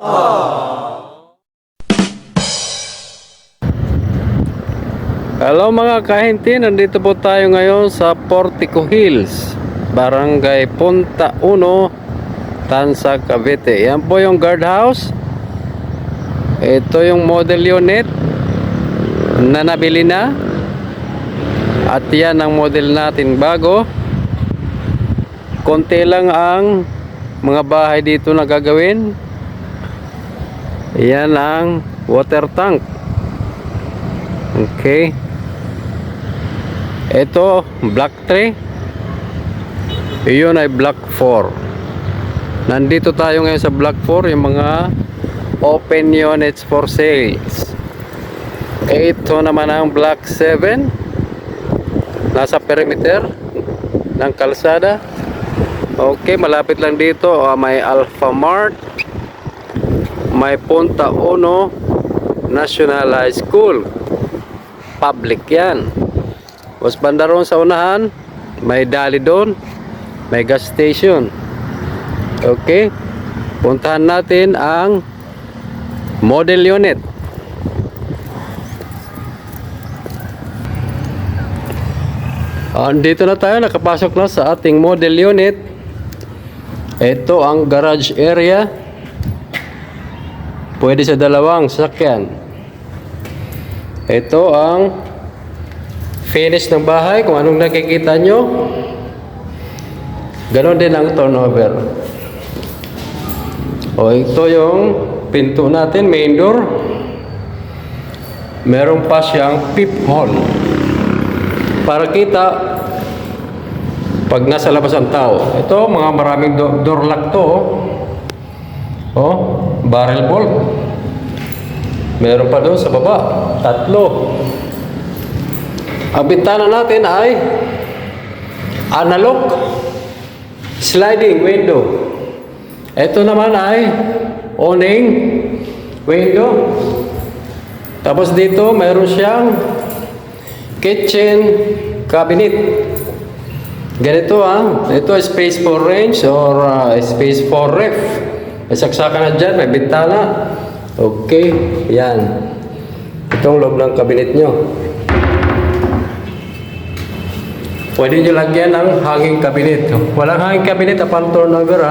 Hello mga kahinti, nandito po tayo ngayon sa Portico Hills, Barangay Punta Uno, Tanza, Cavite. Yan po yung guardhouse. Ito yung model unit na nabili na. At yan ang model natin bago. Konti lang ang mga bahay dito na gagawin. Yan ang water tank. Okay. Ito, block 3. Iyon ay block 4. Nandito tayo ngayon sa block 4, yung mga open units for sales. Ito naman ang block 7. Nasa perimeter ng kalsada. Okay, malapit lang dito. May Alpha Mart. May Punta Uno National High School. Public yan. Mas banda ron sa unahan, may dali doon, may gas station. Okay, puntahan natin ang model unit. Dito na tayo, nakapasok na sa ating model unit. Ito ang garage area. Pwede sa dalawang sasakyan. Ito ang finish ng bahay, kung anong nakikita nyo. Ganon din ang turnover. Ito yung pinto natin, main door. Meron pa siyang peephole para kita pag nasa labas ang tao. Ito, mga maraming door lock to. Barrel bolt. Meron pa doon sa baba, 3. Ang bintana natin ay analog sliding window. Ito naman ay awning window. Tapos dito mayroon siyang kitchen cabinet. Ganito ito space for range or space for ref. May saksakan na dyan, may bintana. Okay, yan. Itong loob ng cabinet nyo. Pwede nyo lagyan ng hanging cabinet. Walang hanging cabinet upon turnover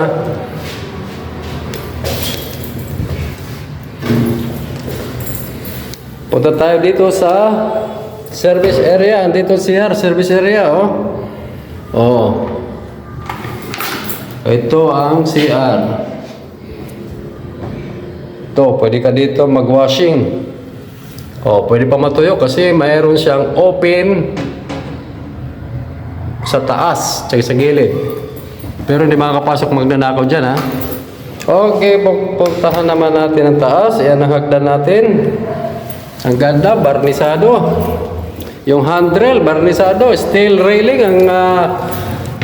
Punta tayo dito sa service area. Andito CR, service area Ito ang CR. Ito, pwede ka dito mag-washing. Pwede pa matuyo kasi mayroon siyang open sa taas, tsaka sa gilid. Pero hindi makakapasok magnanakaw dyan Okay, puntahan naman natin ang taas. Ayan ang hagdan natin. Ang ganda, barnisado. Yung handrail, barnisado. Steel railing ang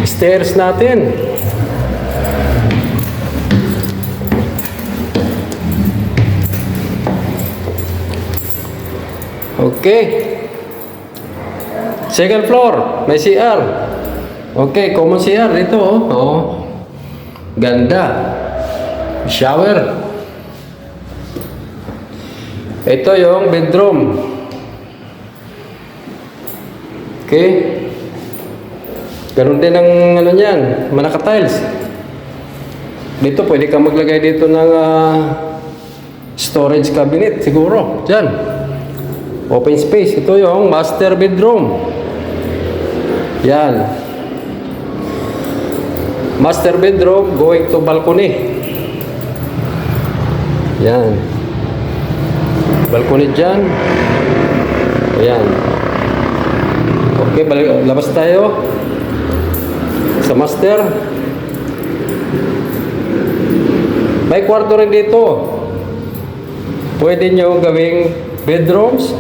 stairs natin. Okay. Second floor, may CR. Okay, common CR dito Ganda. Shower. Ito yung bedroom. Okay. Ganun din ang niyan, manaka tiles. Dito pwede ka maglagay dito ng storage cabinet siguro. Diyan. Open space. Ito yung master bedroom. Yan. Master bedroom going to balcony. Yan. Balcony dyan. Ayan. Okay, labas tayo sa master. May kwarto rin dito. Pwede nyo gawing bedrooms,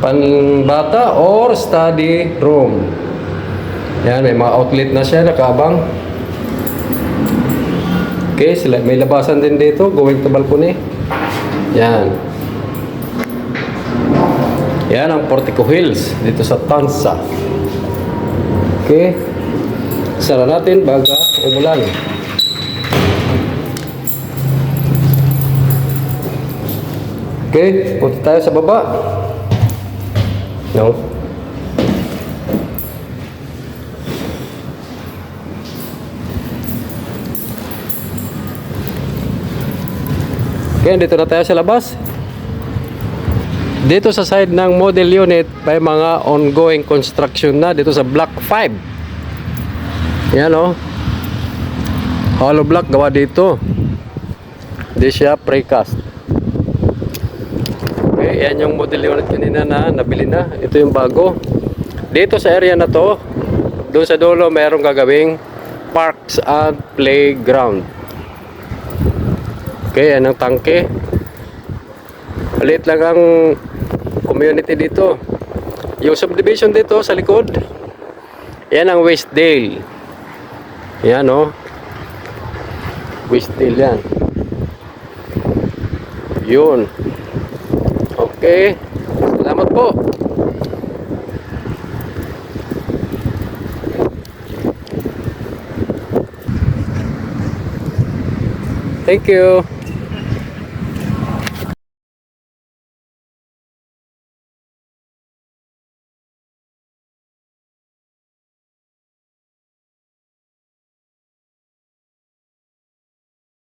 panbata, or study room. Yan, may mga outlet na siya, nakaabang. Okay, may labasan din dito, going to balcony. Yan. Yan ang Portico Hills, dito sa Tanza. Okay. Sara natin baga umulan. Okay, punta tayo sa baba. No? Okay, dito na tayo sa labas. Dito sa side ng model unit, may mga ongoing construction na dito sa block 5. Yan o. Hollow block gawa dito. Hindi siya precast. Okay, yan yung model unit kanina na nabili na. Ito yung bago. Dito sa area na to, doon sa dulo mayroong gagawing parks and playground. Okay, yan ang tangke. Maliit lang ang community dito. Yung subdivision dito sa likod, yan ang Westdale. Yan o. Westdale yan. Yun. Okay. Salamat po. Thank you.